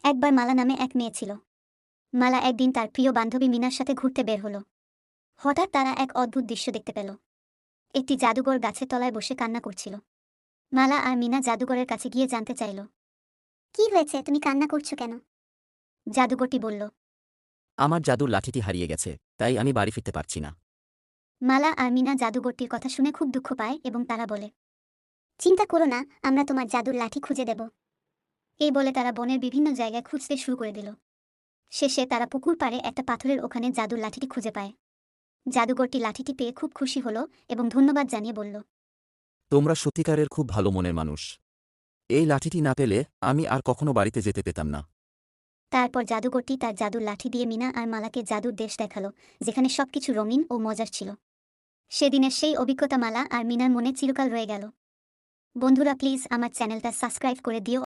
একবার মালা নামে এক মেয়ে ছিল। মালা একদিন তার প্রিয় বান্ধবী মিনার সাথে ঘুরতে বের হলো। হঠাৎ তারা এক অদ্ভুত দৃশ্য দেখতে পেল। একটি জাদুকর গাছের তলায় বসে কান্না করছিল। মালা আর মিনা জাদুকরের কাছে গিয়ে জানতে চাইল, কি হয়েছে, তুমি কান্না করছো কেন? জাদুকরটি বলল, আমার জাদুর লাঠিটি হারিয়ে গেছে, তাই আমি বাড়ি ফিরতে পারছি না। মালা আর মিনা জাদুকরটির কথা শুনে খুব দুঃখ পায় এবং তারা বলে, চিন্তা করো না, আমরা তোমার জাদুর লাঠি খুঁজে দেব। এই বলে তারা বনের বিভিন্ন জায়গায় খুঁজতে শুরু করে দিল। শেষে তারা পুকুর পাড়ে একটা পাথরের ওখানে জাদুর লাঠিটি খুঁজে পায়। জাদুকরটি লাঠিটি পেয়ে খুব খুশি হলো এবং ধন্যবাদ জানিয়ে বলল, তোমরা সত্যিকারের খুব ভালো মনের মানুষ। এই লাঠিটি না পেলে আমি আর কখনো বাড়িতে যেতে পেতাম না। তারপর জাদুকরটি তার জাদুর লাঠি দিয়ে মিনা আর মালাকে জাদুর দেশ দেখালো, যেখানে সবকিছু রঙিন ও মজার ছিল। সেদিনের সেই অভিজ্ঞতা মালা আর মিনার মনে চিরকাল রয়ে গেল। বন্ধুরা, প্লিজ আমার চ্যানেলটা সাবস্ক্রাইব করে দিও।